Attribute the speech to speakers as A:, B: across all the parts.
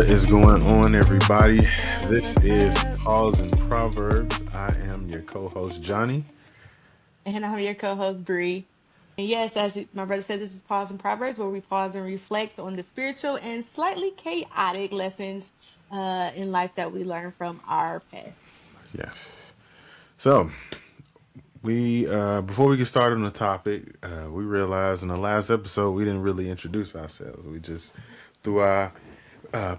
A: What is going on, everybody? This is Paws N Proverbs. I am your co-host, Johnny.
B: And I'm your co-host, Bree. And yes, my brother said, this is Pause and Proverbs, where we pause and reflect on the spiritual and slightly chaotic lessons in life that we learn from our pets.
A: Yes. So, we before we get started on the topic, we realized in the last episode we didn't really introduce ourselves. We just threw our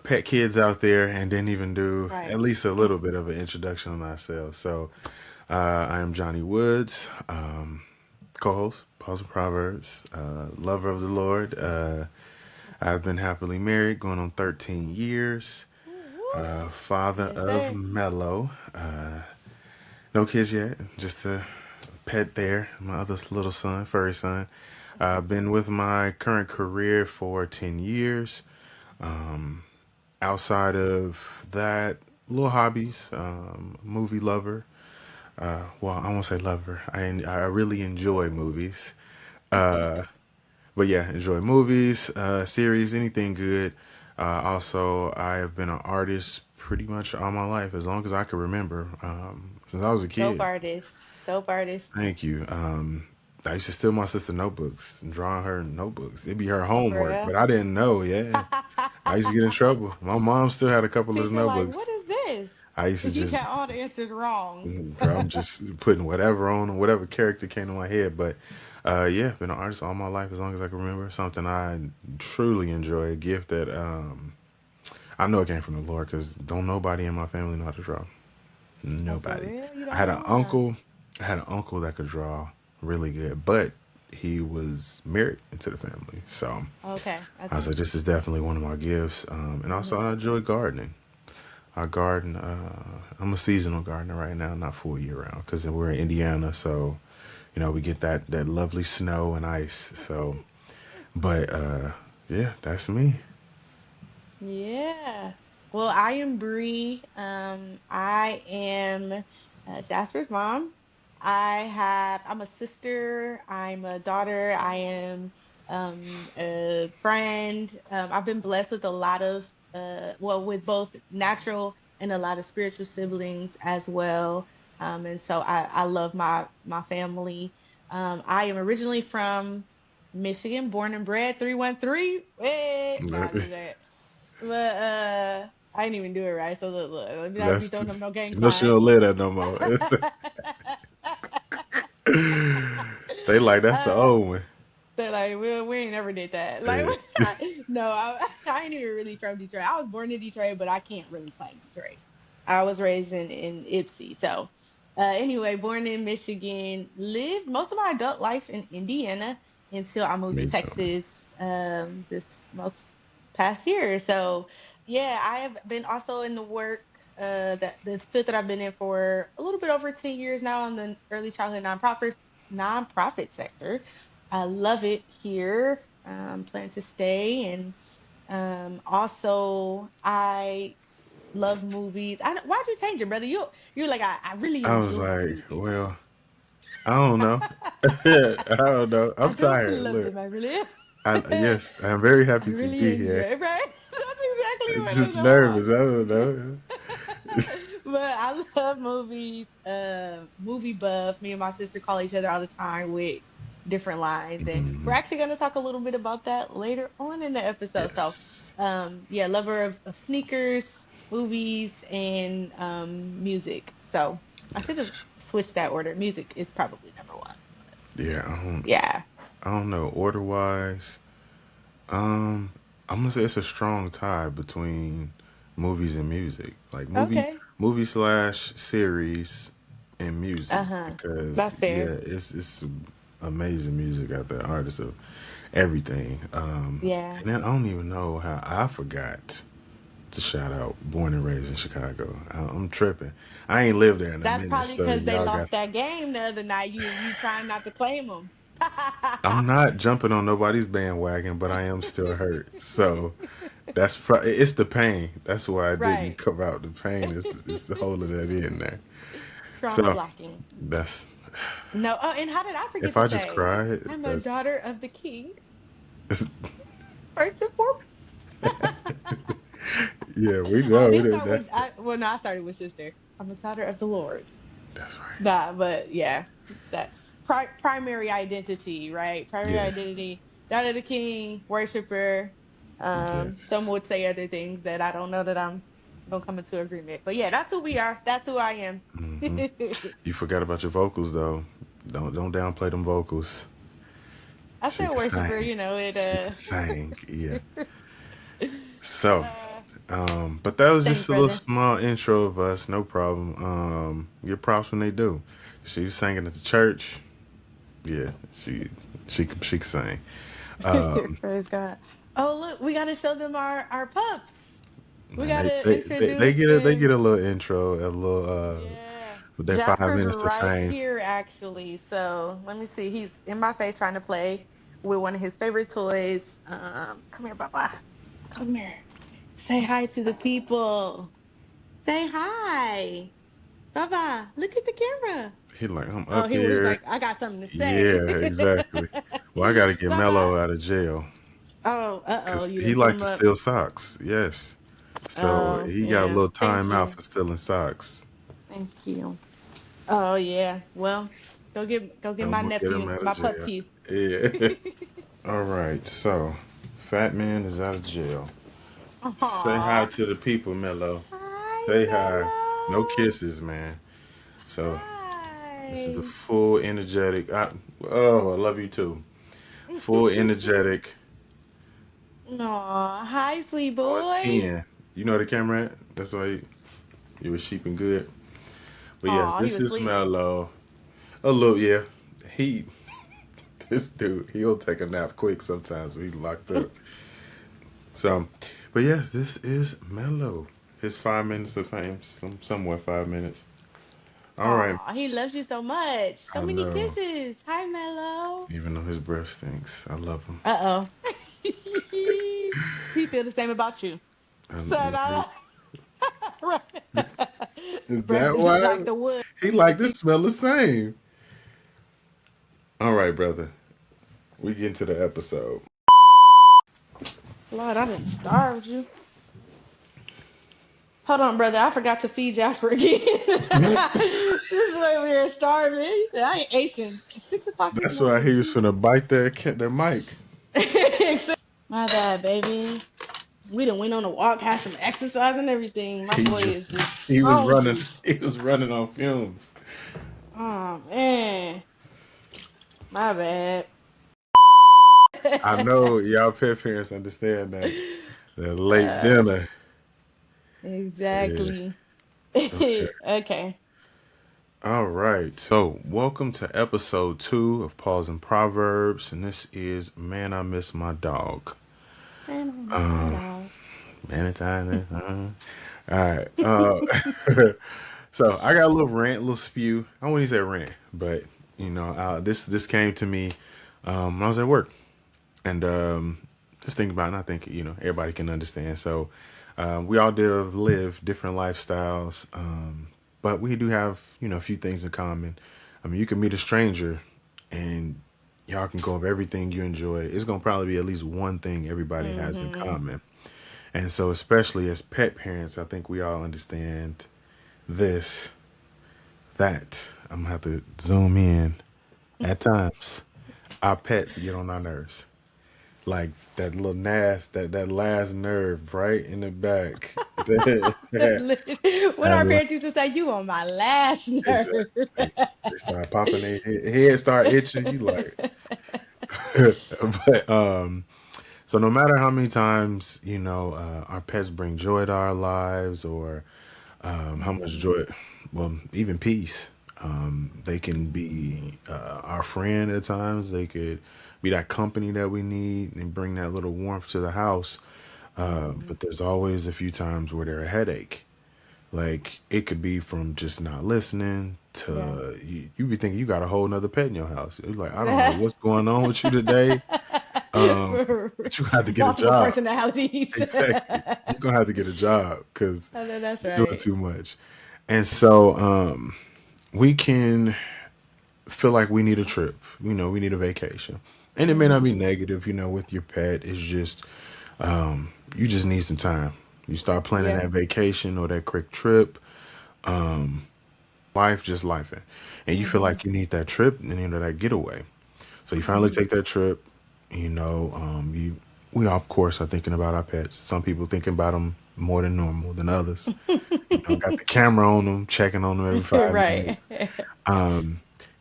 A: pet kids out there and didn't even do
B: Right.
A: at least a little bit of an introduction on ourselves. So, I am Johnny Woods, co-host, Paws N Proverbs, lover of the Lord. I've been happily married, going on 13 years.
B: Woo-woo.
A: Father
B: Yes,
A: of
B: sir.
A: Melo. No kids yet, just a pet there. My other little son, furry son. I've been with my current career for 10 years. Outside of that, little hobbies, movie lover. Well, I won't say lover. I really enjoy movies. But yeah, enjoy movies, series, anything good. Also, I have been an artist pretty much all my life, as long as I can remember, since I was a
B: Dope
A: kid.
B: artist. Dope artist.
A: Thank you. I used to steal my sister notebooks and draw her notebooks. It'd be her
B: For
A: homework,
B: real.
A: but I didn't know. Yeah, I used to get in trouble. My mom still had a couple of the
B: Teacher, like, what
A: notebooks.
B: is this?
A: I used to
B: You
A: just,
B: got all the answers wrong.
A: bro, I'm just putting whatever on, whatever character came to my head. But yeah, been an artist all my life, as long as I can remember. Something I truly enjoy, a gift that I know it came from the Lord, because don't nobody in my family know how to draw.
B: Oh, for
A: Nobody.
B: real? You
A: I
B: don't
A: had an
B: know?
A: uncle. I had an uncle that could draw really good, but he was married into the family. So
B: Okay.
A: I was
B: Okay.
A: like, this is definitely one of my gifts. And also, I enjoy gardening. I garden. I'm a seasonal gardener right now, not full year round, because we're in Indiana, so we get that lovely snow and ice. So, but yeah, that's me.
B: Yeah. Well, I am Bree. I am Jasper's mom. I'm a sister. I'm a daughter. I am a friend. I've been blessed with a lot of, well, with both natural and a lot of spiritual siblings as well. And so I love my family. I am originally from Michigan, born and bred, 313. Hey, no, I do that. But I didn't even do it right. So look, let me not be
A: That's
B: throwing up no gang
A: she
B: signs.
A: don't live that no more. They like that's the
B: uh,
A: old one.
B: so like we ain't never did that. Like
A: Yeah.
B: no, I ain't even really from Detroit. I was born in Detroit, but I can't really claim Detroit. I was raised in Ypsi. So anyway, born in Michigan, lived most of my adult life in Indiana until I moved to
A: Me too.
B: Texas this most past year. So yeah, I have been also in the work that the field that I've been in for a little bit over 10 years now in the early childhood nonprofit sector. I love it here. Plan to stay, and also I love movies. Why'd you change it, brother? You're like I really
A: I was
B: enjoy
A: like,
B: movies.
A: well, I don't know. I don't know.
B: I
A: I'm
B: don't
A: tired.
B: love
A: Look,
B: them. I really,
A: yes, I'm very
B: I
A: happy to
B: really
A: be
B: enjoy
A: here.
B: it, right? That's exactly what it's
A: Just nervous.
B: about.
A: I don't know.
B: But I love movies. Movie buff. Me and my sister call each other all the time with different lines, and we're actually going to talk a little bit about that later on in the episode. So,
A: Yes.
B: yeah, lover of sneakers, movies, and music. So I should have
A: Yes.
B: switched that order. Music is probably number one.
A: Yeah.
B: Yeah.
A: I don't know. Order wise, um, I'm gonna say it's a strong tie between movies and music. Like
B: Okay.
A: movie slash series and music,
B: Uh-huh.
A: because
B: That's
A: yeah,
B: fair.
A: it's amazing music out there. Artists of everything.
B: Yeah.
A: And then I don't even know how I forgot to shout out Born and Raised in Chicago. I'm tripping. I ain't lived there in a
B: That's
A: minute,
B: probably
A: so
B: because they
A: y'all got.
B: lost that game the other night. You trying not to claim them.
A: I'm not jumping on nobody's bandwagon, but I am still hurt. So it's the pain. That's why I didn't
B: Right.
A: come out. The pain is holding that in there.
B: Trauma
A: So
B: blocking.
A: that's
B: No, oh, and how did I forget
A: if
B: to
A: I just
B: say?
A: cried,
B: I'm a
A: that's
B: daughter of the king,
A: it's,
B: first and foremost.
A: Yeah, we
B: Oh,
A: know.
B: he started with
A: That's
B: well, no, I started with sister. I'm a daughter of the Lord.
A: that's right.
B: Nah, but yeah, that's primary identity, right? Primary
A: Yeah.
B: identity, daughter of the king, worshiper. Some
A: Yes.
B: would say other things that I don't know that I'm gonna come into agreement. But yeah, that's who we are. That's who I am.
A: Hmm. You forgot about your vocals though. Don't downplay them vocals.
B: I
A: She
B: said
A: can
B: worshiper,
A: sing.
B: it
A: She can sing. Yeah. So,
B: uh
A: but that was
B: thanks,
A: just a little
B: brother.
A: small intro of us. No problem. Get props when they do. She was singing at the church. Yeah, she can sing. Um,
B: Praise God. Oh, look, we gotta show them our pups. We
A: and
B: gotta
A: they
B: introduce
A: get
B: them.
A: a little intro, a little
B: Yeah.
A: with their 5
B: Jasper's
A: minutes of
B: right
A: fame.
B: here, actually. So let me see. He's in my face trying to play with one of his favorite toys. Come here, Papa. Come here. Say hi to the people. Say hi. Papa, look at the camera.
A: He like, I'm
B: Oh,
A: up
B: he's
A: here.
B: like, I got something to say.
A: Yeah, exactly. Well, I got to get
B: Papa.
A: Mello out of jail
B: Oh, uh-oh,
A: because
B: you
A: he
B: didn't put
A: liked
B: him
A: to
B: up.
A: steal socks. Yes, so
B: Oh,
A: he got a
B: yeah.
A: little
B: Thank
A: time out
B: you.
A: for stealing socks.
B: Thank you. Oh, yeah. Well, go get
A: I'm
B: my
A: gonna get him
B: nephew,
A: out of
B: my pup
A: jail.
B: Q.
A: Yeah. All right. So, Fat Man is out of jail. Say hi
B: Aw.
A: to the people, Mello.
B: Hi,
A: Say hi. No
B: Mellow.
A: kisses, man. So this is the
B: Hi.
A: full energetic. Oh, I love you too. Full energetic
B: Aw, hi, sweet
A: on
B: boy.
A: 10. You know the camera at? That's why you were sheeping good. But yes,
B: Aw, he
A: this
B: was
A: is
B: asleep.
A: Mello. A little, yeah. He, this dude, he'll take a nap quick sometimes when he's locked up. So, but yes, this is Mello. His 5 minutes of fame, somewhere 5 minutes. All right,
B: Aw, he loves you so much. So
A: I
B: many
A: know.
B: kisses. Hi, Mellow.
A: Even though his breath stinks, I love him.
B: Uh-oh. He feel the same about you. So,
A: Yeah.
B: right.
A: Is
B: Breath
A: that
B: like
A: why
B: the wood.
A: he like to smell the same? All right, brother. We get into the episode.
B: Lord, I didn't starve you. Hold on, brother. I forgot to feed Jasper again. This is why we're starving. He said, I ain't Asian. It's 6 o'clock in the
A: That's why he was
B: morning.
A: finna bite their mic.
B: My bad, baby. We done went on a walk, had some exercise and everything. My
A: He
B: boy
A: just
B: is just
A: he was running.
B: hungry.
A: He was running on fumes.
B: Oh man, my bad.
A: I know y'all pet parents understand that. The late
B: Uh,
A: dinner. Yeah.
B: exactly.
A: Okay.
B: Okay.
A: All right. So, welcome to episode 2 of Paws and Proverbs, and this is Man, I Miss My Dog.
B: Man, I miss my
A: Um,
B: dog.
A: Man, time. All right. So I got a little rant, a little spew. I wouldn't say rant, but this came to me when I was at work, and just think about it. And I think everybody can understand. So we all live different lifestyles, but we do have a few things in common. I mean, you can meet a stranger, and y'all can go over everything you enjoy. It's gonna probably be at least one thing everybody has in
B: Mm-hmm.
A: common. And so, especially as pet parents, I think we all understand this, that. I'm gonna have to zoom in at times. Our pets get on our nerves. Like that little that last nerve right in the back.
B: That's
A: that,
B: literally what our
A: that,
B: parents used to say. You on my last nerve.
A: exactly. They start popping their head, start itching. You like, but so no matter how many times our pets bring joy to our lives, or how much
B: Mhm.
A: joy, well, even peace. They can be our friend at times. They could be that company that we need and bring that little warmth to the house.
B: Mhm.
A: But there's always a few times where they're a headache. Like it could be from just not listening
B: Yeah.
A: to you be thinking you got a whole nother pet in your house. You're like, I don't know what's going on with you today,
B: For
A: but you have to get a
B: multiple
A: job.
B: personalities.
A: Exactly. You're gonna have to get a job because
B: I know that's
A: you're doing
B: right.
A: too much. And so we can feel like we need a trip. We need a vacation. And it may not be
B: Hmm.
A: negative, with your pet. It's just you just need some time. You start planning
B: Yeah.
A: that vacation or that quick trip. Life just life, and you feel
B: Mhm.
A: like you need that trip and that getaway. So you finally
B: Mhm.
A: take that trip. You we of course are thinking about our pets. Some people thinking about them more than normal than others. Got the camera on them, checking on them every 5 minutes.
B: Right.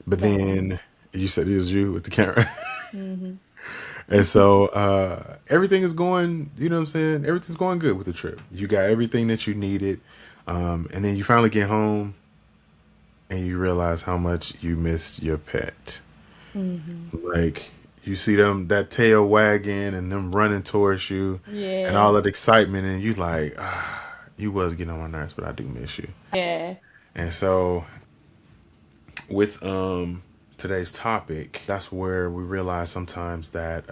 A: But
B: Definitely.
A: then you said it was you with the camera.
B: Mhm.
A: And so everything is going, you know what I'm saying? Everything's going good with the trip. You got everything that you needed. And then you finally get home and you realize how much you missed your pet.
B: Mhm.
A: Like you see them, that tail wagging and them running towards you and
B: Yeah.
A: all that excitement. And you like, you was getting on my nerves, but I do miss you.
B: Yeah.
A: And so with today's topic, that's where we realize sometimes that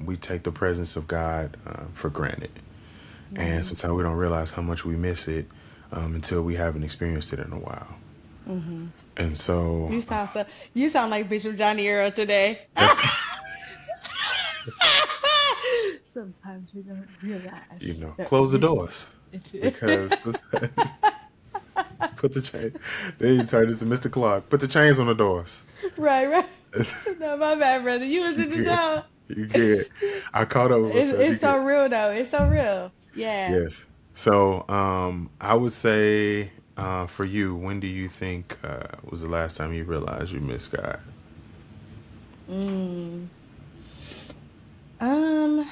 A: we take the presence of God for granted, and
B: Mhm.
A: sometimes we don't realize how much we miss it until we haven't experienced it in a while.
B: Mhm.
A: And so
B: You sound like Bishop Johnny Earl today.
A: that's
B: Sometimes we don't realize that we
A: close the
B: miss
A: doors
B: it.
A: because put the chain. Then you turn into Mr. Clark. Put the chains on the doors.
B: Right, right. No, my bad, brother. You was
A: You
B: in the
A: good?
B: zone.
A: You good? I caught up with myself. You
B: It's
A: good?
B: so real though. It's so real. Yeah.
A: Yes. So, I would say, for you, when do you think was the last time you realized you missed God?
B: Mm. Um,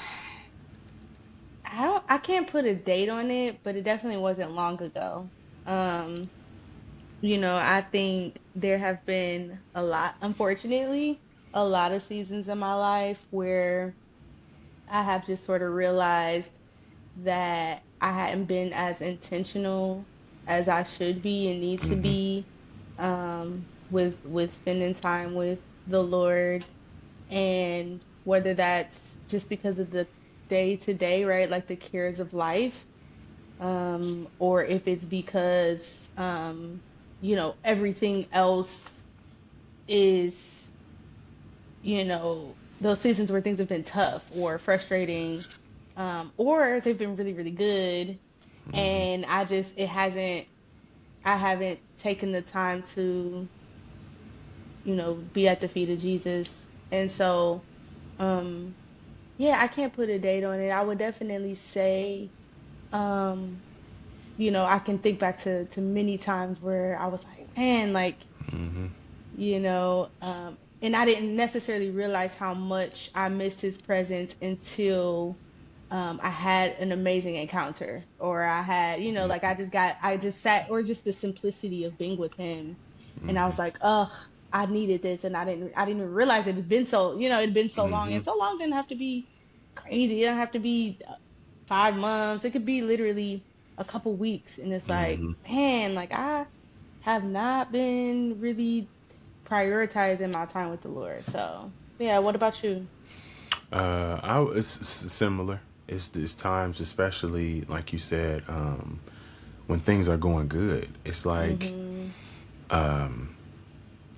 B: I can't put a date on it, but it definitely wasn't long ago. Um, I think there have been unfortunately, a lot of seasons in my life where I have just sort of realized that I hadn't been as intentional as I should be and need to
A: Mm-hmm.
B: be with spending time with the Lord, and whether that's just because of the day to day, right? Like the cares of life, or if it's because everything else is, those seasons where things have been tough or frustrating, or they've been really, really good.
A: Mm-hmm.
B: And I haven't taken the time to, be at the feet of Jesus. And so, um, yeah, I can't put a date on it. I would definitely say, um, I can think back to many times where I was like, man, like,
A: Mm-hmm.
B: and I didn't necessarily realize how much I missed his presence until I had an amazing encounter, or I had, like I just sat, or just the simplicity of being with him. And I
A: Mm-hmm.
B: was like, ugh, I needed this. And I didn't even realize it had been it'd been so long.
A: Mm-hmm.
B: And so long didn't have to be crazy. It don't have to be 5 months. It could be literally a couple weeks. And it's like,
A: Mm-hmm.
B: man, like I have not been really prioritizing my time with the Lord. So, yeah, what about you?
A: It's similar. It's times, especially like you said, when things are going good. It's like
B: Mm-hmm.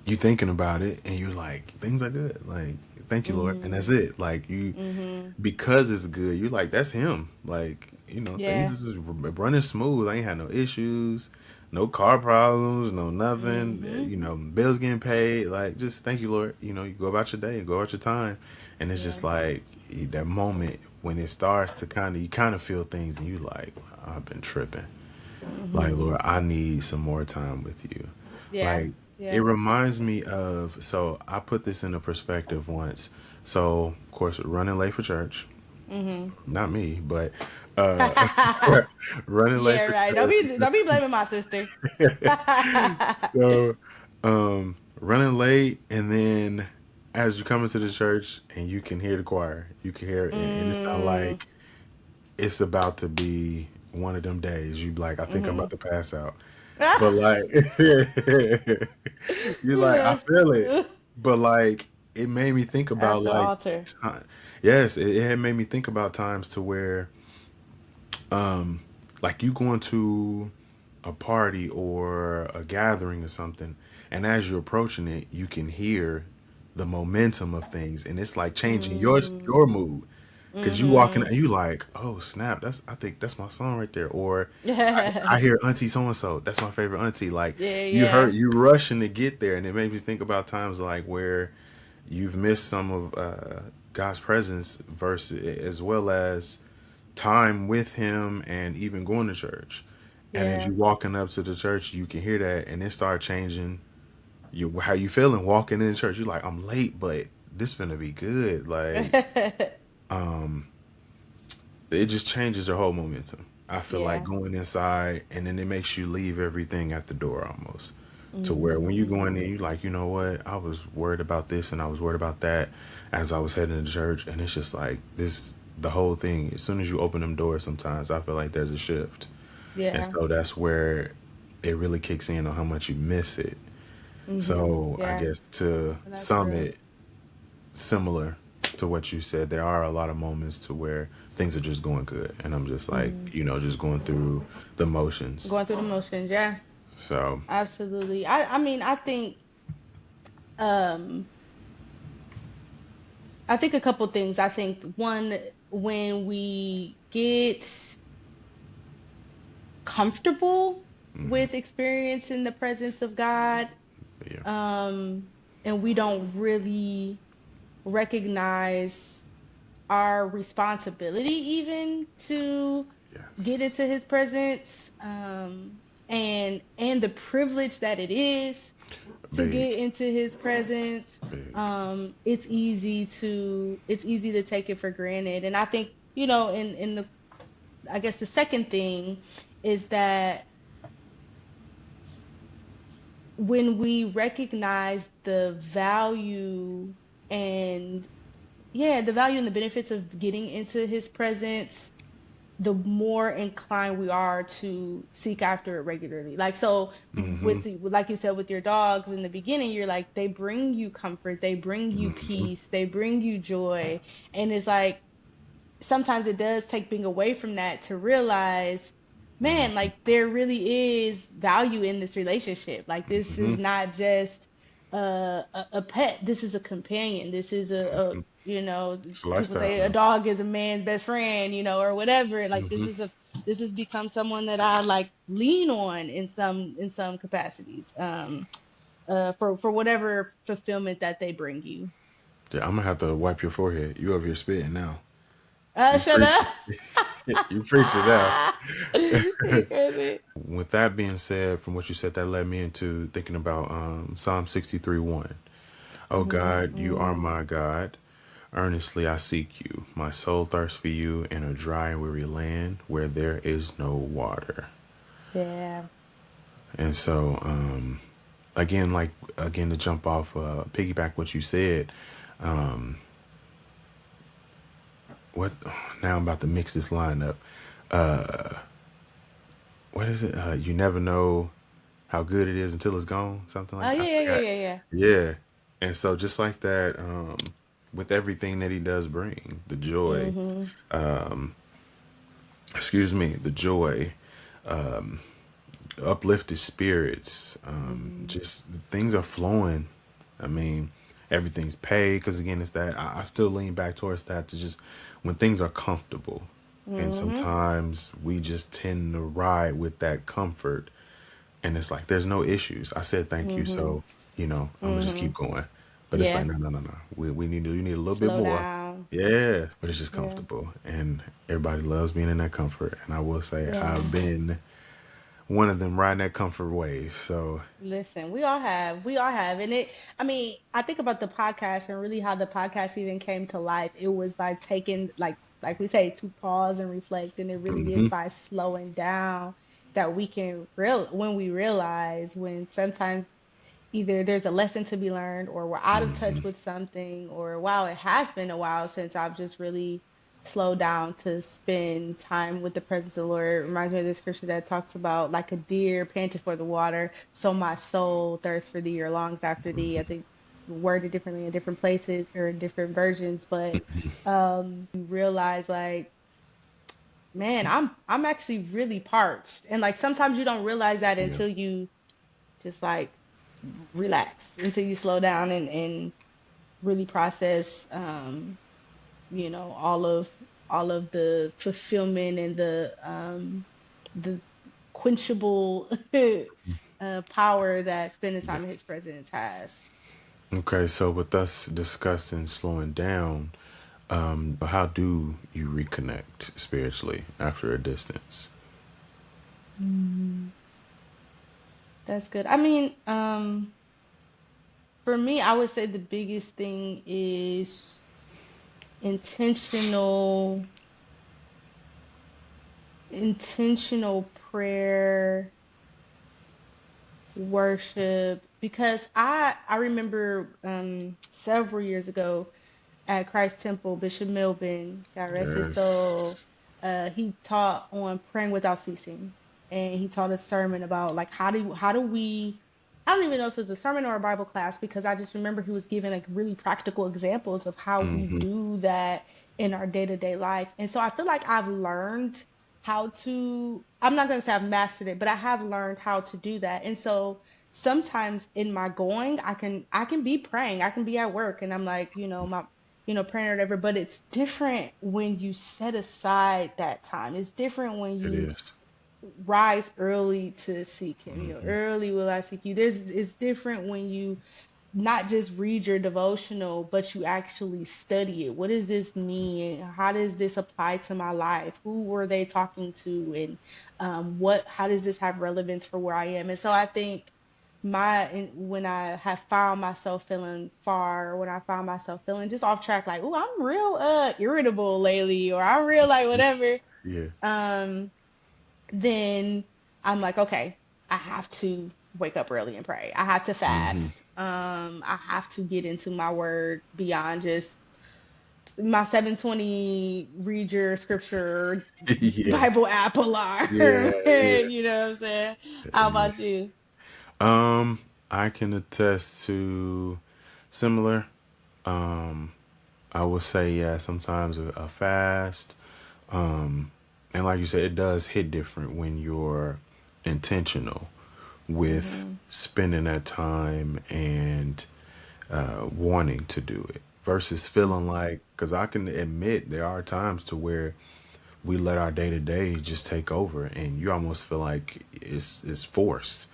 A: you thinking about it and you're like, things are good. Like, thank you, Lord, and that's
B: Mm-hmm.
A: it. Like you,
B: Mm-hmm.
A: because it's good. You're like, that's him. Like things
B: Yeah.
A: is running smooth. I ain't had no issues, no car problems, no nothing.
B: Mm-hmm.
A: Bills getting paid. Like, just thank you, Lord. You go about your day and go about your time, and it's
B: Yeah.
A: just like that moment when it starts to you kind of feel things, and you like, I've been tripping. Like,
B: Mm-hmm.
A: Lord, I need some more time with you.
B: Yeah.
A: Like, it
B: Yeah.
A: reminds me of, so I put this into perspective once. So, of course, running late for church,
B: Mm-hmm.
A: not me, but uh, running late
B: Yeah,
A: for
B: right. Don't be blaming my sister.
A: church. So, running late, and then as you come into the church and you can hear the choir, you can hear it, and it sounds
B: Mm.
A: like it's about to be one of them days. You be like, I think I'm
B: Mm-hmm.
A: about to pass out. But like, you're like, I feel it. But like, it made me think about
B: At the
A: like
B: altar.
A: time. Yes, it had made me think about times to where, like, you going to a party or a gathering or something, and as you're approaching it, you can hear the momentum of things, and it's like changing your
B: Mm.
A: mood. Because you walking
B: Mm-hmm.
A: and you like, oh snap, I think that's my song right there. Or I hear Auntie so and so, that's my favorite auntie. Like
B: Yeah,
A: you
B: yeah.
A: heard you rushing to get there, and it made me think about times like where you've missed some of God's presence versus as well as time with Him and even going to church. And as
B: Yeah.
A: you walking up to the church, you can hear that, and it start changing you how you feeling walking in church. You're like, I'm late, but this finna be good. Like it just changes your whole momentum. I feel like
B: Yeah.
A: going inside and then it makes you leave everything at the door almost. To where when you go in
B: Mm-hmm.
A: there, you like, you know what? I was worried about this and I was worried about that as I was heading to church. And it's just like this, the whole thing. As soon as you open them doors, sometimes I feel like there's a shift. And
B: Yeah.
A: so that's where it really kicks in on how much you miss it.
B: Mm-hmm.
A: So I
B: Yeah.
A: guess to
B: And that's
A: sum
B: real.
A: it, similar to what you said, there are a lot of moments to where things are just going good, and I'm just like,
B: Mm-hmm.
A: just going through the motions.
B: Going through the motions. Yeah.
A: So,
B: Absolutely. I mean, um I think a couple things. I think one, when we get comfortable with experiencing the presence of God,
A: yeah,
B: um, and we don't really recognize our responsibility even to get
A: yes,
B: into his presence, and the privilege that it is to
A: big,
B: get into his presence.
A: big,
B: It's easy to take it for granted. And I think, in the I guess the second thing is that when we recognize the value and yeah, the value and the benefits of getting into his presence, the more inclined we are to seek after it regularly. Like, so
A: mm-hmm,
B: like you said, with your dogs in the beginning, you're like, they bring you comfort, they bring you
A: mm-hmm,
B: peace, they bring you joy. And it's like, sometimes it does take being away from that to realize, man, like there really is value in this relationship. Like, this
A: mm-hmm.
B: is not just a pet. This is a companion. This is
A: It's a
B: people
A: lifestyle
B: say a
A: now.
B: dog is a man's best friend, or whatever. Like,
A: Mm-hmm.
B: this has become someone that I like lean on in some capacities. For whatever fulfillment that they bring you.
A: Yeah, I'm gonna have to wipe your forehead. You over here spitting now. You
B: Shut
A: preach
B: up.
A: it. You preach it now.
B: You crazy.
A: With that being said, from what you said, that led me into thinking about Psalm 63:1. Oh
B: Mhm,
A: God, you are
B: mhm.
A: my God. Earnestly I seek you. My soul thirsts for you in a dry and weary land where there is no water.
B: Yeah.
A: And so, again, to jump off, piggyback what you said. Um, what now? I'm about to mix this line up. What is it? You never know how good it is until it's gone. Something
B: Oh
A: like I
B: yeah, yeah,
A: forgot.
B: yeah, yeah,
A: Yeah. And so just like that, with everything that he does bring, the
B: yeah.
A: joy,
B: Mhm.
A: the joy, uplifted spirits,
B: Mhm.
A: just things are flowing. I mean, everything's paid because again, it's that I still lean back towards that to just when things are comfortable, and
B: Mhm.
A: sometimes we just tend to ride with that comfort, and it's like there's no issues. I said thank you,
B: Mhm.
A: so I'm gonna just keep
B: Mhm.
A: going. But it's like
B: Yeah.
A: no, no, no, no. We need you need a little bit
B: Slow
A: more.
B: down.
A: Yeah, but it's just
B: Yeah.
A: comfortable, and everybody loves being in that comfort. And I will say
B: Yeah.
A: I've been one of them riding that comfort wave. So
B: Listen, we all have, and I mean, I think about the podcast and really how the podcast even came to life. It was by taking, like we say, to pause and reflect, and it really is
A: hmm
B: by slowing down that we can real when we realize when sometimes either there's a lesson to be learned, or we're out of touch with something, or wow, it has been a while since I've just really slowed down to spend time with the presence of the Lord. It reminds me of this scripture that talks about, like a deer panted for the water, so my soul thirsts for thee, or longs after thee. I think it's worded differently in different places or in different versions, but you realize, like, man, I'm actually really parched. And like sometimes you don't realize that
A: yeah,
B: until you just like relax, until you slow down and really process, all of the fulfillment and the quenchable power that spending
A: Yeah.
B: time in his presence has.
A: Okay, so with us discussing slowing down, how do you reconnect spiritually after a distance?
B: Mm, that's good. I mean, for me, I would say the biggest thing is intentional intentional prayer, worship, because I remember several years ago at Christ Temple, Bishop Milburn, God rest his
A: Yes.
B: soul, he taught on praying without ceasing, and he taught a sermon about like how do we. I don't even know if it was a sermon or a Bible class because I just remember he was giving like really practical examples of how we
A: Mm-hmm.
B: do that in our day-to-day life. And so I feel like I've learned how to, I'm not going to say I've mastered it, but I have learned how to do that. And so sometimes in my going, I can be praying, I can be at work and I'm like, praying or whatever, but it's different when you set aside that time. It's different when
A: It
B: you
A: is.
B: rise early to seek him.
A: Mm-hmm.
B: Early will I seek you. It's different when you not just read your devotional, but you actually study it. What does this mean? How does this apply to my life? Who were they talking to? And how does this have relevance for where I am? And so I think when I have found myself feeling far, when I found myself feeling just off track, like, oh, I'm real irritable lately, or I'm real like whatever.
A: Yeah.
B: Um, then I'm like, okay, I have to wake up early and pray. I have to
A: Mm-hmm.
B: fast. I have to get into my word beyond just my 720 read your scripture
A: Yeah.
B: Bible app alarm.
A: Yeah. Yeah.
B: You know what I'm saying? How
A: Yeah.
B: about you?
A: I can attest to similar. Um, I would say yeah. Sometimes a fast. And like you said, it does hit different when you're intentional with
B: Mm-hmm.
A: spending that time and wanting to do it versus feeling
B: Mm-hmm.
A: like, because I can admit there are times to where we let our day to day just take over and you almost feel like it's forced.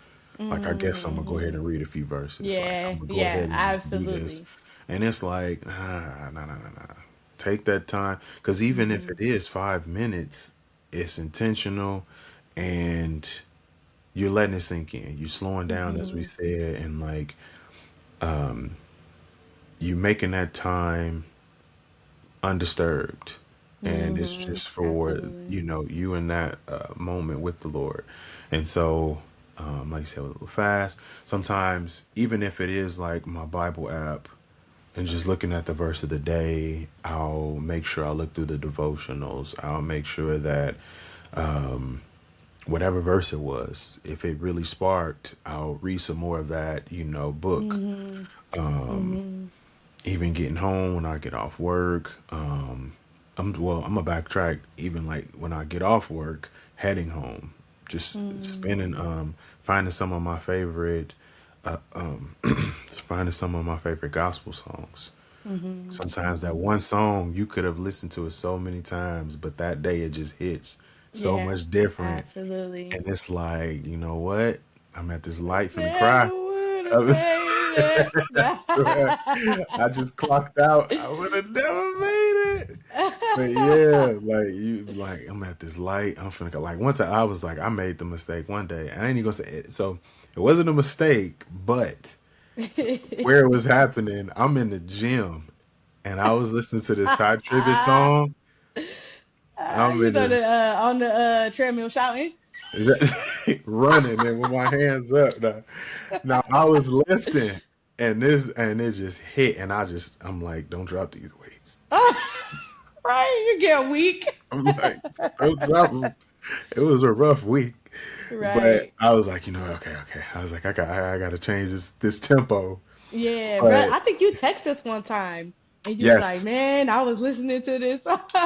A: Like, I guess I'm gonna go ahead
B: Mm-hmm.
A: and read a few verses. Like, I'm
B: Yeah,
A: gonna go
B: yeah,
A: ahead and just do this.
B: absolutely.
A: And it's like, nah, nah, nah, nah, nah. Take that time. Because even if
B: Mm-hmm.
A: it is 5 minutes, it's intentional and you're letting it sink in. You're slowing down, as we
B: Mm-hmm.
A: said, and like, you making that time undisturbed. And it's
B: Mm-hmm.
A: just for,
B: Absolutely.
A: you in that moment with the Lord. And so, like you said, with a little fast, sometimes, even if it is like my Bible app and just looking at the verse of the day, I'll make sure I look through the devotionals. I'll make sure that whatever verse it was, if it really sparked, I'll read some more of that, book.
B: Mm-hmm. Mm-hmm.
A: Even getting home when I get off work. I'm gonna backtrack. Even like when I get off work, heading home, just spending, finding some of my favorite, finding some of my favorite gospel songs.
B: Mm-hmm.
A: Sometimes that
B: Mm-hmm.
A: one song you could have listened to it so many times, but that day it just hits so
B: Yeah,
A: much different.
B: absolutely.
A: And it's like, you know what? I'm at this light finna cry.
B: Never would
A: I
B: have
A: was,
B: made
A: I swear, I just clocked out. I would have never made it. But yeah, like like I'm at this light. I'm finna go. Like once I was like, I made the mistake one day. I ain't even gonna say it. So it wasn't a mistake, but where it was happening, I'm in the gym and I was listening to this Ty Tribbett song. I'm
B: You
A: in
B: know
A: this
B: the on the treadmill shouting.
A: running and with my hands up. Now I was lifting and it just hit and I'm like, don't drop these weights.
B: Right, you get weak.
A: I'm like, don't drop them. It was a rough week, but
B: Right.
A: I was like, okay. I was like, I got to change this tempo.
B: Yeah, but
A: But
B: I think you text us one time and you was like,
A: yes,
B: man, I was listening to this.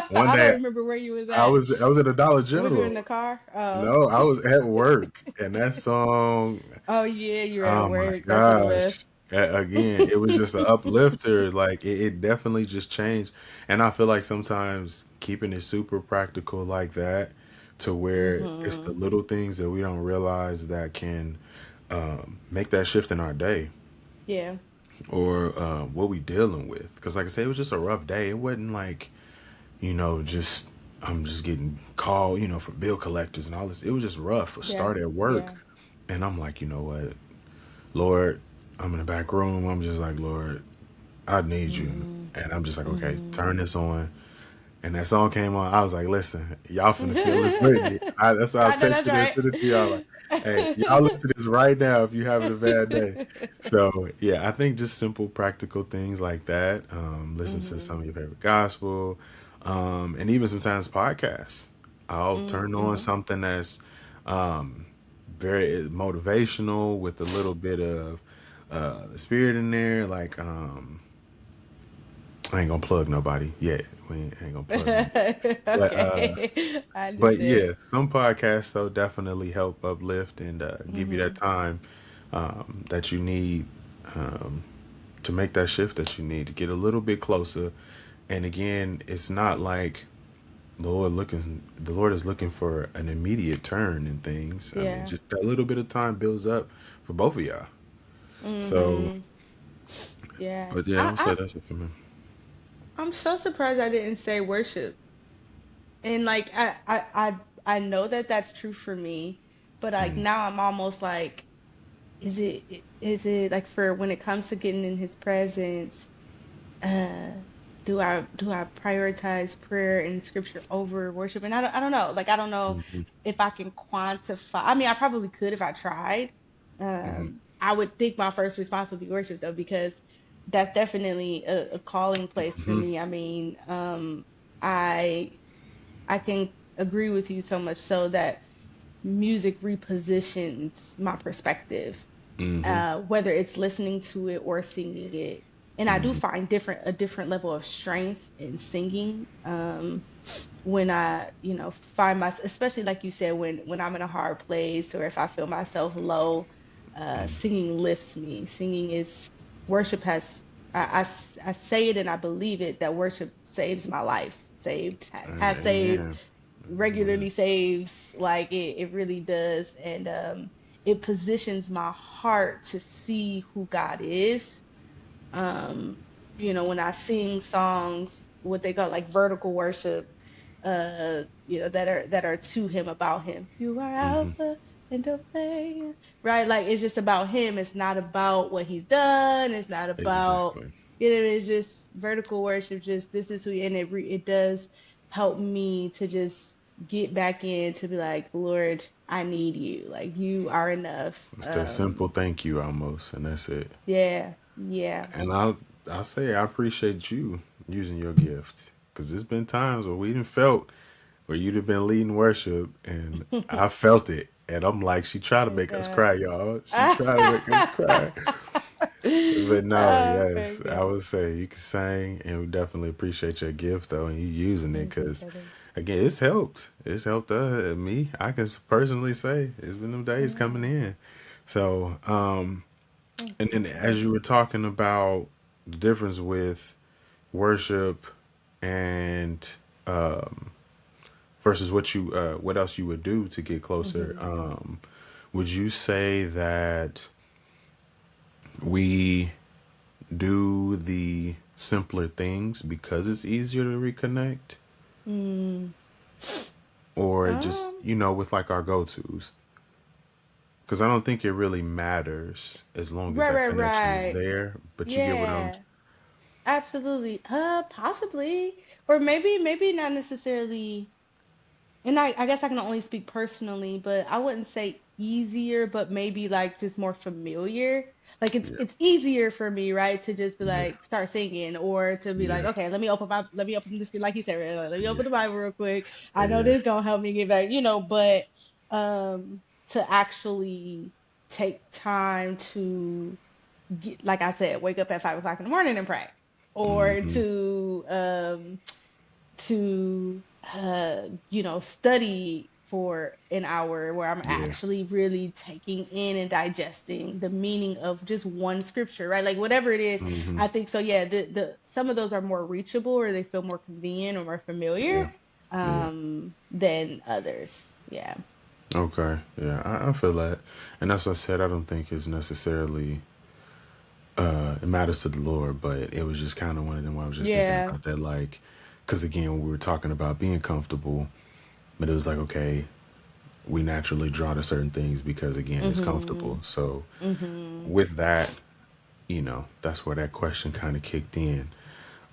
A: one
B: I don't
A: day
B: remember where you was
A: I
B: at.
A: was I was at a Dollar
B: Was you in
A: General.
B: the car? Oh.
A: No, I was at work, and that song.
B: Oh yeah, you're at
A: Oh my
B: work. That's what it was.
A: gosh. Again, it was just an uplifter. Like it definitely just changed. And I feel like sometimes keeping it super practical like that, to where it's the
B: Mm-hmm.
A: little things that we don't realize that can make that shift in our day,
B: Yeah.
A: or what we dealing with. Because like I said, it was just a rough day. It wasn't like, just I'm just getting called, from bill collectors and all this. It was just rough. A
B: Yeah.
A: start at work,
B: Yeah.
A: and I'm like, you know what, Lord, I'm in the back room. I'm just like, Lord, I need you.
B: Mm-hmm.
A: And I'm just like, okay,
B: Mm-hmm.
A: turn this on. And that song came on. I was like, listen, y'all finna feel this with me. That's why I
B: I know that's
A: texted and
B: right.
A: sent it to y'all. Like, hey, y'all listen to this right now if you're having a bad day. So, yeah, I think just simple, practical things like that. Listen to
B: Mm-hmm.
A: some of your favorite gospel, and even sometimes podcasts. I'll turn on
B: Mm-hmm.
A: something that's um, very motivational with a little bit of the spirit in there. Like, I ain't gonna plug nobody yet. We ain't gonna plug nobody. But
B: Okay. I
A: yeah,
B: understand.
A: some podcasts though definitely help uplift and give you that
B: Mm-hmm.
A: time that you need to make that shift that you need to get a little bit closer. And again, it's not like the Lord is looking for an immediate turn in things. I mean,
B: Yeah.
A: just that little bit of time builds up for both of y'all. So,
B: Mm-hmm. Yeah.
A: but yeah, I would say that's it for me.
B: I'm so surprised I didn't say worship. And like I know that that's true for me, but like
A: Mm,
B: now I'm almost like, is it like for when it comes to getting in his presence, uh do I prioritize prayer and scripture over worship? And I don't know. Like I don't know
A: mhm,
B: if I can quantify. I mean, I probably could if I tried.
A: mhm,
B: I would think my first response would be worship though, because that's definitely a calling place for
A: mhm,
B: me. I mean, I I can agree with you so much so that music repositions my perspective,
A: mhm,
B: whether it's listening to it or singing it. And I do
A: mhm,
B: find a different level of strength in singing. When I, find my, especially like you said, when I'm in a hard place or if I feel myself low, singing lifts me. Singing is worship has I say it and I believe it that worship saves my life, has saved,
A: amen. Amen.
B: regularly saves, like it really does. And it positions my heart to see who God is. um when I sing songs, what they call like vertical worship, that are to him, about him. You are
A: Hmm.
B: Alpha and Omega, right? Like it's just about him. It's not about what he's done. It's not about,
A: Exactly.
B: it's just vertical worship. Just this is who, and it does help me to just get back in to be like, Lord, I need you. Like you are enough.
A: It's that simple thank you almost, and that's it.
B: Yeah, yeah.
A: And I'll say I appreciate you using your gift, because there's been times where we didn't felt where you'd have been leading worship, and I felt it, and I'm like, she tried to
B: Praise
A: make us
B: God.
A: cry, y'all. She tried to make us cry. But no,
B: Praise
A: yes, I
B: God.
A: would say you can sing, and we definitely appreciate your gift though, and you using it,
B: Thank you,
A: because
B: brother.
A: again, it's helped. It's helped me. I can personally say it's been them days coming
B: Yeah.
A: in. So,
B: Thank
A: and
B: you,
A: then as you
B: brother.
A: were talking about the difference with worship and versus what else you would do to get closer,
B: Hmm.
A: would you say that we do the simpler things because it's easier to reconnect,
B: Mm.
A: or just
B: Um,
A: with like our go-to's? Because I don't think it really matters as long as
B: right,
A: that
B: right,
A: connection is
B: right.
A: there. But you get what I'm.
B: Yeah, absolutely. Possibly. Or maybe not necessarily. And I guess I can only speak personally, but I wouldn't say easier, but maybe like just more familiar. Like it's
A: Yeah,
B: it's easier for me, right, to just be
A: yeah,
B: like start singing, or to be like,
A: yeah,
B: okay, let me open this, like you said, right, like, let me
A: yeah,
B: open the Bible real quick. I know
A: yeah.
B: this gonna help me get back, but to actually take time to get, like I said, wake up at 5 o'clock in the morning and pray, or
A: Hmm.
B: to study for an hour where I'm
A: Yeah.
B: actually really taking in and digesting the meaning of just one scripture, right? Like whatever it is,
A: Hmm.
B: I think so. Yeah, the some of those are more reachable or they feel more convenient or more familiar
A: Yeah. Yeah.
B: than others. Yeah.
A: Okay. Yeah. I feel that, and that's what I said. I don't think it's necessarily it matters to the Lord, but it was just kind of one of them where I was just thinking
B: Yeah.
A: about that, like, because again, we were talking about being comfortable, but it was like, okay, we naturally draw to certain things because again, it's comfortable.
B: Mhm.
A: So
B: Mhm.
A: with that, that's where that question kind of kicked in.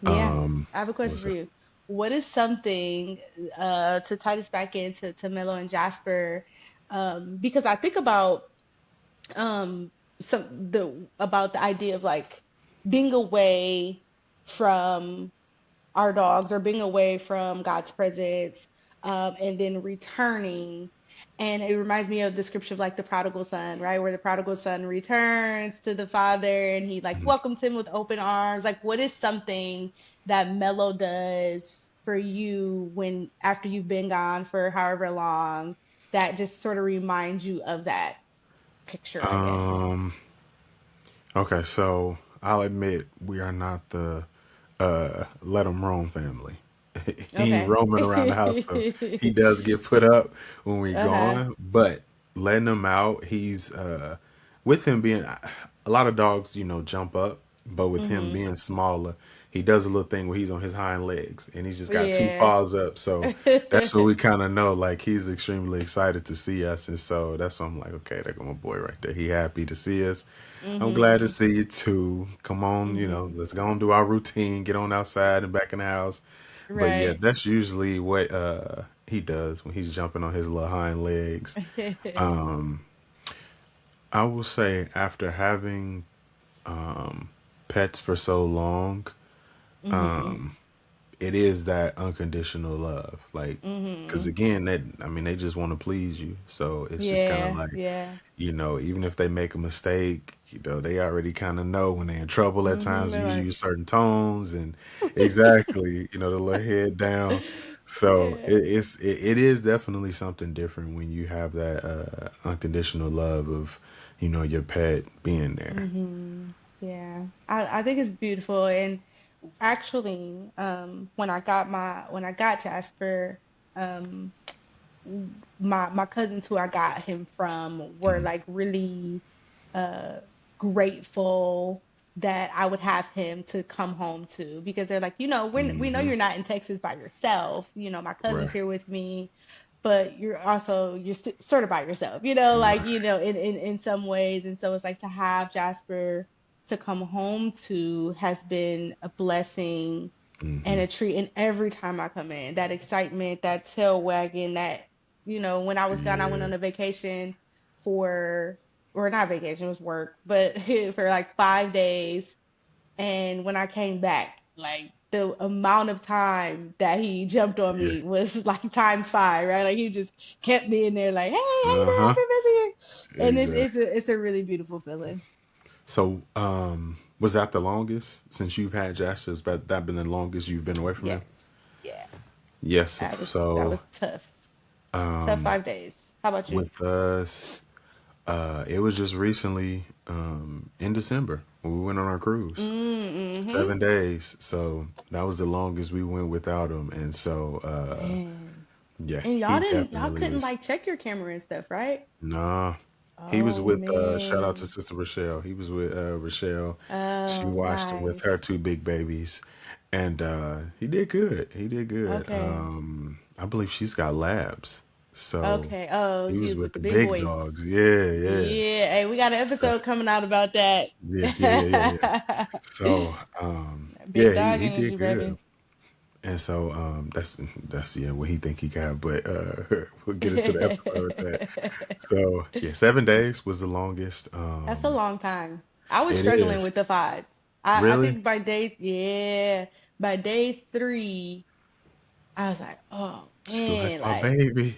B: Yeah. I have a question
A: What's
B: for
A: that?
B: you. What is something to tie this back into to Melo and Jasper? Because I think about um about the idea of like being away from our dogs or being away from God's presence, and then returning. And it reminds me of the scripture of like the prodigal son, right? Where the prodigal son returns to the father and he like
A: Mhm.
B: welcomes him with open arms. Like, what is something that Mello does for you when after you've been gone for however long that just sort of reminds you of that picture, I guess?
A: Um, okay, so I'll admit we are not the let him roam family. He ain't
B: Okay.
A: roaming around the house, so he does get put up when we
B: Uh-huh.
A: gone. But letting him out, he's with him being a lot of dogs, jump up, but with him
B: Mm-hmm.
A: being smaller, he does a little thing where he's on his hind legs and he's just got two
B: Yeah.
A: paws up. So that's what we kind of know. Like he's extremely excited to see us, and so that's why I'm like, okay, there go my boy right there. He happy to see us. I'm glad to
B: Mm-hmm.
A: see you too. Come on,
B: Mm-hmm.
A: let's go and do our routine. Get on outside and back in the house. But yeah,
B: Right.
A: that's usually what he does when he's jumping on his little hind legs. I will say after having pets for so long,
B: Mm-hmm.
A: it is that unconditional love. Like, because
B: Mm-hmm.
A: again, they just want to please you. So it's just kind of
B: Yeah.
A: like,
B: Yeah.
A: even if they make a mistake, they already kind of know when they're in trouble at
B: Mm-hmm.
A: times.
B: They're
A: Usually
B: like,
A: use certain tones and exactly, the little head down. So
B: yeah.
A: it is definitely something different when you have that unconditional love of, your pet being there.
B: Mm-hmm. Yeah. I think it's beautiful. And actually, when I got Jasper, um, my cousins who I got him from were
A: Mhm.
B: like really uh grateful that I would have him to come home to because they're like, when we know
A: Hmm.
B: you're not in Texas by yourself, my cousin's
A: Right.
B: here with me, but you're sort of by yourself, like,
A: Right.
B: in some ways. And so it's like to have Jasper to come home to has been a blessing and
A: Hmm.
B: a treat. And every time I come in, that excitement, that tail wagging, when I was gone, I went
A: Yeah.
B: on a vacation for, or not vacation, it was work, but for like 5 days. And when I came back, like the amount of time that he jumped on
A: Yeah.
B: me was like times five, right? Like he just kept being there, like, hey, how you
A: Uh
B: doing? I've
A: huh.
B: been missing you. And
A: Exactly.
B: it's a really beautiful feeling.
A: So, was that the longest since you've had Jasper? Has that been the longest you've been away from him?
B: Yes. Yeah.
A: Yes.
B: That
A: So,
B: was tough. Tough 5 days. How about you?
A: with us, it was just recently, in December when we went on our cruise,
B: Mm-hmm.
A: 7 days. So that was the longest we went without him, and so,
B: Man.
A: yeah,
B: And
A: he
B: y'all
A: definitely
B: couldn't
A: was.
B: like check your camera and stuff, right?
A: Nah, he was
B: Oh
A: with. Shout out to
B: man.
A: Sister Rochelle. He was with Rochelle. She
B: Oh,
A: watched him with her
B: nice.
A: two big babies, and he did good. He did good.
B: Okay.
A: I believe she's got labs, so
B: Okay. Oh,
A: he
B: he
A: was
B: was
A: with
B: with
A: the
B: the big
A: big
B: boys.
A: dogs. Yeah, yeah.
B: Yeah. Hey, we got an
A: So,
B: episode coming out about that.
A: yeah, yeah, yeah, yeah, yeah. So,
B: Big
A: yeah,
B: dog
A: he did
B: energy,
A: good.
B: baby.
A: And so that's yeah what he think he got, but we'll get into the episode with that. So yeah, 7 days was the longest.
B: That's a long time. I was
A: It
B: struggling
A: is
B: with the five. I
A: really
B: think by day three, I was like, oh
A: she like
B: man,
A: my
B: like,
A: baby.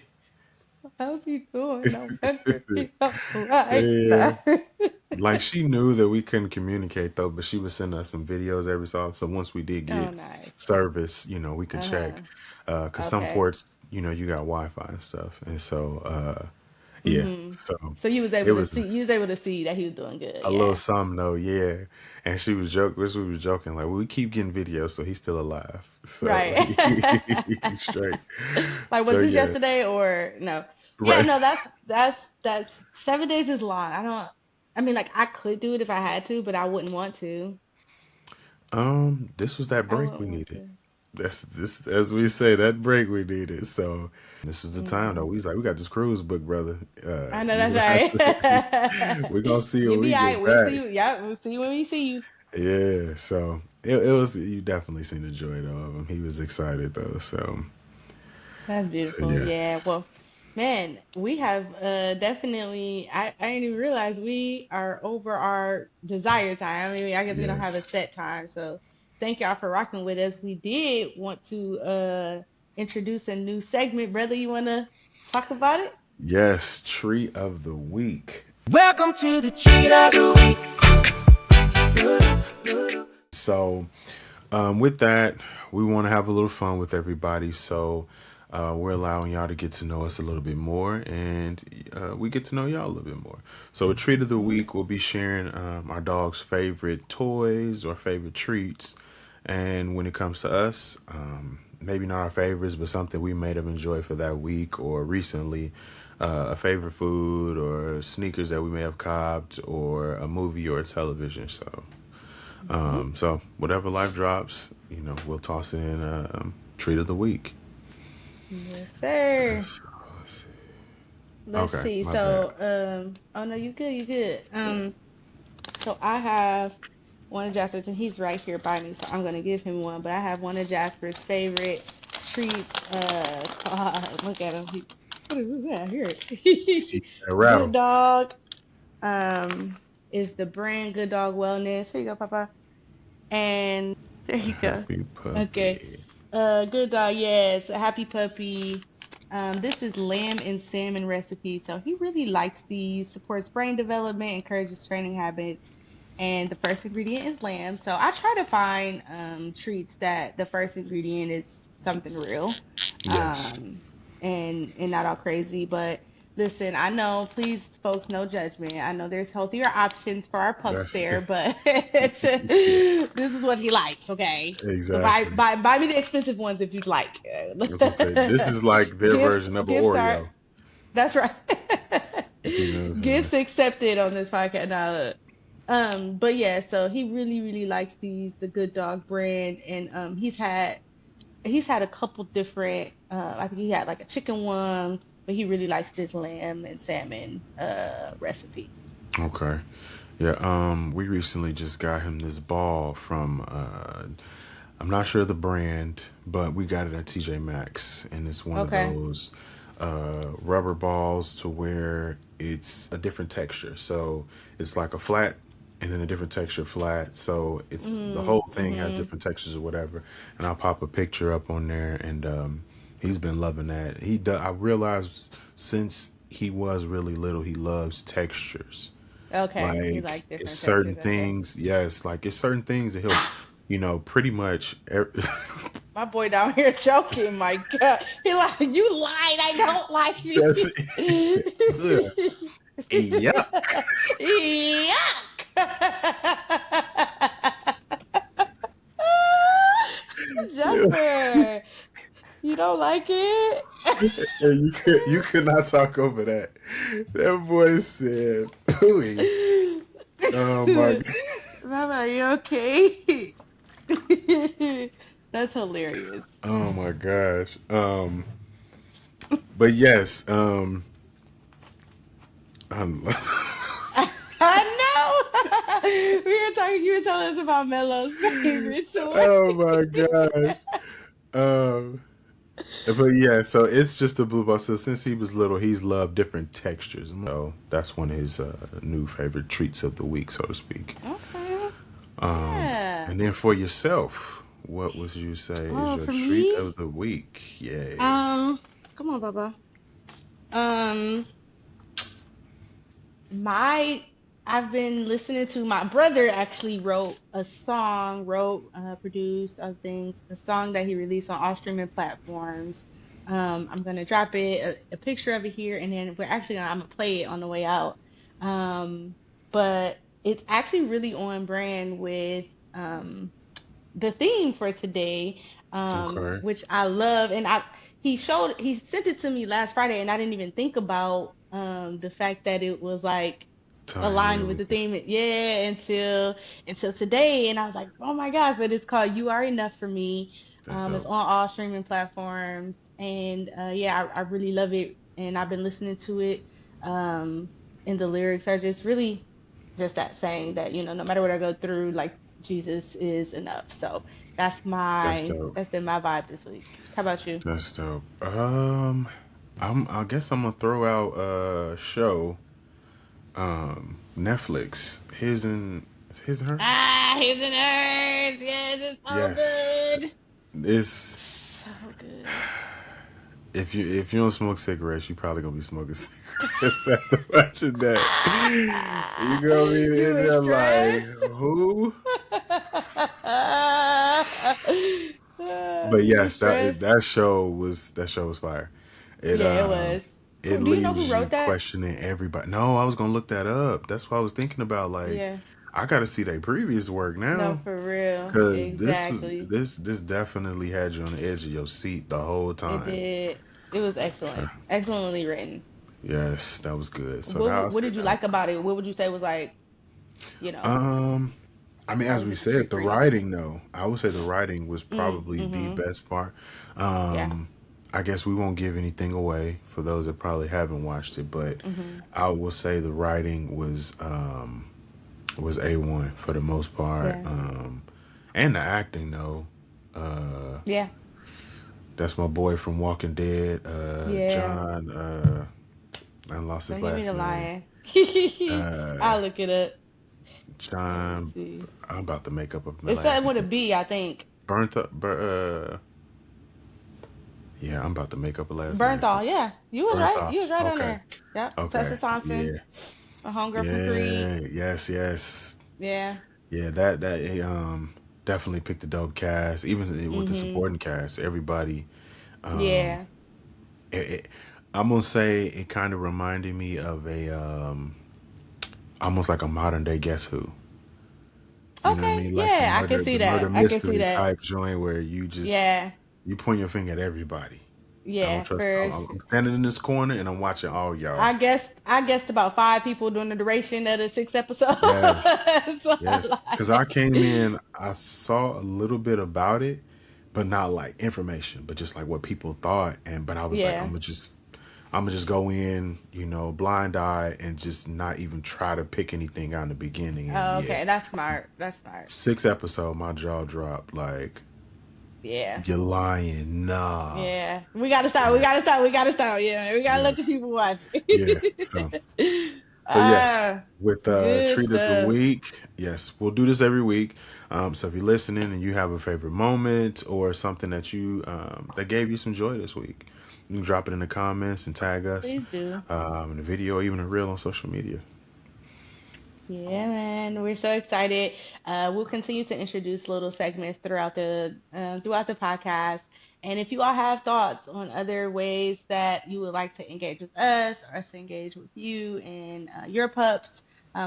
B: how's he doing? November, he up right
A: Yeah,
B: now.
A: like she knew that we couldn't communicate though, but she would send us some videos every so often. So once we did
B: Oh,
A: get
B: nice.
A: service, we could check.
B: Uh-huh.
A: Because some
B: Okay.
A: ports you got Wi-Fi and stuff, and so yeah,
B: Hmm.
A: so
B: So you was
A: it
B: able to
A: was
B: see, you was able to see that he was doing good.
A: a little
B: Yeah.
A: something though, yeah. And we was joking like, well, we keep getting videos, so he's still alive, so
B: Right.
A: he's straight.
B: Like,
A: So
B: was this
A: yeah,
B: yesterday or no? Yeah,
A: right.
B: no, that's 7 days is long. I mean, like I could do it if I had to, but I wouldn't want to.
A: This was that
B: I
A: break
B: wouldn't
A: we
B: want
A: needed.
B: to.
A: That's this, as we say, that break we needed. So this is the time though.
B: Hmm.
A: We was like, we got this cruise book, brother.
B: I know
A: You
B: that's
A: gonna have to.
B: right.
A: We're gonna see
B: You'll
A: when
B: be
A: we
B: all right.
A: get
B: We'll
A: back.
B: see you. Yeah, we'll see you when we see you.
A: Yeah. So it was. You definitely seen the joy though of him. He was excited though.
B: That's
A: So
B: beautiful. Yeah.
A: yes,
B: Well, man, we have definitely I didn't even realize we are over our desired time. I mean, I guess we don't have a
A: yes,
B: set time. So thank y'all for rocking with us. We did want to introduce a new segment. Brother, you wanna talk about it?
A: yes. Treat of the week.
C: Welcome to the cheat of the
A: So with that, we want to have a little fun with everybody. So we're allowing y'all to get to know us a little bit more, and we get to know y'all a little bit more. So, a treat of the
B: Hmm.
A: week, we'll be sharing our dog's favorite toys or favorite treats. And when it comes to us, maybe not our favorites, but something we may have enjoyed for that week or recently, a favorite food or sneakers that we may have copped, or a movie or a television.
B: Hmm.
A: So whatever life drops, we'll toss it in treat of the week.
B: Yes, sir.
A: Let's see.
B: Let's
A: Okay,
B: see.
A: my bad.
B: So, oh no, you good, you good. So I have one of Jasper's, and he's right here by me, so I'm gonna give him one. But I have one of Jasper's favorite treats. Look at him. What is that here?
A: He a
B: Good
A: rattle.
B: Dog. Um, is the brand Good Dog Wellness. Here you go, Papa. And there
A: A
B: you go.
A: happy
B: Okay.
A: puppy.
B: Good Dog. Yes, a happy puppy. This is lamb and salmon recipe. So he really likes these, supports brain development, encourages training habits, and the first ingredient is lamb. So I try to find treats that the first ingredient is something real,
A: Yes.
B: um, and not all crazy. But listen, I know, please, folks, no judgment. I know there's healthier options for our pups
A: That's
B: there, but
A: yeah,
B: this is what he likes, okay? So
A: exactly.
B: buy me the expensive ones if you'd like.
A: As I say, this is like their version of an
B: Gifts are
A: Oreo.
B: that's right.
A: You know what I'm saying?
B: Gifts accepted on this podcast. Now, but yeah, so he really, really likes the Good Dog brand, and he's had a couple different. I think he had like a chicken one, but he really likes this lamb and salmon recipe.
A: Okay. Yeah. We recently just got him this ball from. I'm not sure the brand, but we got it at TJ Maxx, and it's one of
B: Okay.
A: those rubber balls to where it's a different texture. So it's like a flat and then a different texture flat. So it's the
B: Mm,
A: whole thing has
B: mm-hmm.
A: different textures or whatever. And I'll pop a picture up on there, and he's been loving that. I realized since he was really little, he loves textures.
B: Okay. You
A: Like
B: like
A: it's
B: different
A: certain
B: textures. Okay.
A: things, yes, like it's certain things that he'll, pretty much.
B: My boy down here choking. My God, he like you lied. I don't like
A: That's
B: these.
A: he said, ugh, yuck.
B: Yuck.
A: Yeah.
B: Jasper, you don't like it?
A: And you could not talk over that. That boy said, "Ooey." Oh my,
B: Mama, are you okay? That's hilarious.
A: oh my gosh. But yes, um,
B: I know. We were talking. You were telling us about Melo's favorite toy.
A: oh my gosh. Um, but yeah, so it's just a blue ball. So since he was little, he's loved different textures. So that's one of his new favorite treats of the week, so to speak.
B: Okay. Yeah.
A: And then for yourself, what would you say is
B: Oh,
A: your
B: for
A: treat
B: me,
A: of the week? Yay.
B: um, come on, Baba. Um, my I've been listening to my brother actually produced other things, a song that he released on all streaming platforms. I'm gonna drop a picture of it here, and then I'm gonna play it on the way out. But it's actually really on brand with the theme for today,
A: Okay.
B: which I love. And he sent it to me last Friday, and I didn't even think about the fact that it was like
A: Tying
B: aligned
A: in
B: with the
A: with this.
B: theme. Yeah, until today, and I was like, oh my gosh! But it's called "You Are Enough for Me."
A: That's
B: It's
A: dope.
B: on all streaming platforms, and yeah, I really love it, and I've been listening to it. Um, and the lyrics are just really just that saying that, no matter what I go through, like Jesus is enough. So
A: That's dope.
B: that's been my vibe this week. How about you?
A: That's dope. I guess I'm gonna throw out a show. Netflix. His and hers.
B: Ah, His and Hers. Yes, it's so
A: Yes.
B: good.
A: It's
B: So good.
A: if you don't smoke cigarettes, you probably gonna be smoking cigarettes after watching that. You gonna be
B: You
A: in
B: were
A: there like
B: stressed.
A: who? But
B: You were
A: yes,
B: stressed.
A: that show was fire. It
B: Yeah, it was.
A: it
B: Do you know who
A: leaves you
B: wrote that?
A: questioning everybody. No, I was gonna look that up. That's what I was thinking about. Like,
B: Yeah.
A: I got to see their previous work
B: No,
A: now
B: for real.
A: because
B: Exactly.
A: this definitely had you on the edge of your seat the whole
B: It
A: time.
B: did. It was
A: So
B: excellent. Excellently written.
A: yes, that was good. So
B: What
A: now
B: w-
A: I'll
B: what
A: say
B: did you
A: that.
B: like about it? What would you say was like, you know,
A: Um, I mean,
B: why
A: as
B: was
A: we
B: this a treat
A: said, the
B: for you?
A: writing though, I would say the writing was
B: Mm,
A: probably the
B: mm-hmm.
A: best part.
B: Yeah.
A: Um, I guess we won't give anything away for those that probably haven't watched it, but
B: Mm-hmm.
A: I will say the writing was A1 for the most part.
B: Yeah.
A: And the acting though. Uh,
B: Yeah.
A: that's my boy from Walking Dead,
B: Yeah.
A: John. I lost his
B: Don't give me
A: last
B: the
A: name.
B: lion.
A: Uh,
B: I'll look it up. Let me
A: John.
B: see.
A: I'm about to make up my
B: It's
A: last
B: something with a
A: name.
B: B, I think.
A: Burnt up. Yeah, I'm about to make up a last name for
B: Bernthal. Yeah. You was right.
A: Bernthal.
B: You was right on
A: Okay.
B: there. Yep. Tessa
A: Okay.
B: Thompson,
A: Yeah.
B: a homegirl from Creed.
A: Yeah. Yes. Yes.
B: Yeah.
A: Yeah. That definitely picked a dope cast. Even with the
B: Mm-hmm.
A: supporting cast, everybody. Um,
B: Yeah.
A: it, it, I'm gonna say it kind of reminded me of a almost like a modern day Guess Who. You know what I
B: Okay.
A: mean? Like
B: Yeah, I can see
A: the murder
B: that. I can see
A: mystery
B: that.
A: type joint where
B: Yeah.
A: you point your finger at everybody. I don't
B: Yeah.
A: trust.
B: For
A: I'm standing in this corner and I'm watching all y'all.
B: I guessed about five people during the duration of the six episodes.
A: Yes,
B: So
A: yes. Because I
B: like,
A: came in, I saw a little bit about it, but not like information, but just like what people thought. But I was like,
B: yeah.
A: I'm gonna just go in, blind eye, and just not even try to pick anything out in the beginning. And
B: Oh,
A: yeah,
B: okay, that's smart. That's smart.
A: 6 episode, my jaw dropped. Like
B: Yeah.
A: you're lying, nah.
B: Yeah. We gotta stop. We
A: Yes,
B: gotta stop. We gotta stop. Yeah. We gotta let the
A: yes,
B: people watch
A: yeah.
B: it.
A: So yes,
B: Ah,
A: with
B: good
A: treat of the
B: stuff.
A: week, yes, we'll do this every week. So if you're listening and you have a favorite moment or something that you that gave you some joy this week, you can drop it in the comments and tag us
B: Please do.
A: in a video or even a reel on social media.
B: Yeah, man, we're so excited. We'll continue to introduce little segments throughout the podcast. And if you all have thoughts on other ways that you would like to engage with us or us to engage with you and your pups,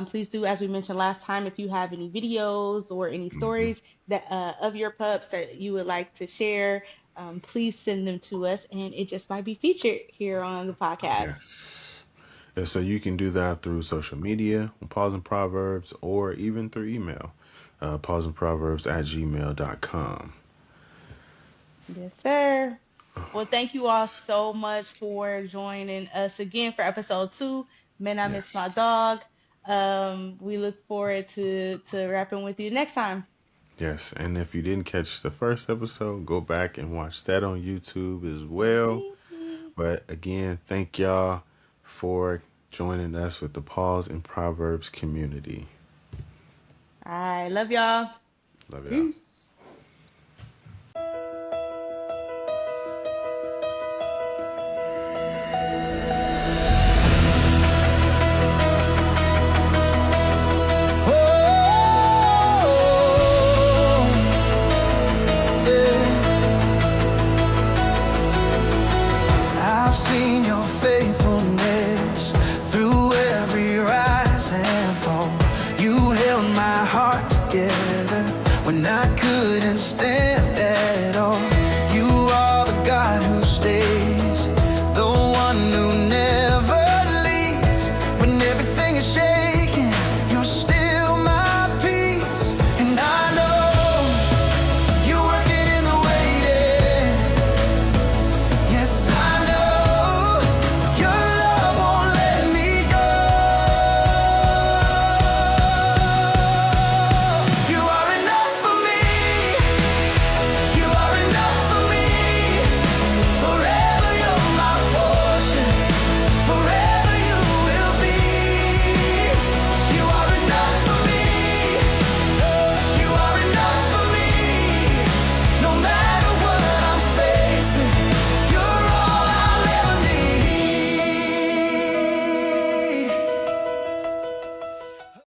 B: please do. As we mentioned last time, if you have any videos or any
A: Hmm.
B: stories that of your pups that you would like to share, please send them to us, and it just might be featured here on the podcast.
A: Yes. Yeah, so you can do that through social media, Paws and Proverbs, or even through email, pawsandproverbs@gmail.com.
B: Yes, sir. Well, thank you all so much for joining us again for episode 2. Man, I miss my
A: Yes.
B: dog. We look forward to rapping with you next time.
A: Yes, and if you didn't catch the first episode, go back and watch that on YouTube as well. But again, thank y'all for joining us with the Paws and Proverbs community.
B: All right, love y'all.
A: Love y'all.
B: Peace.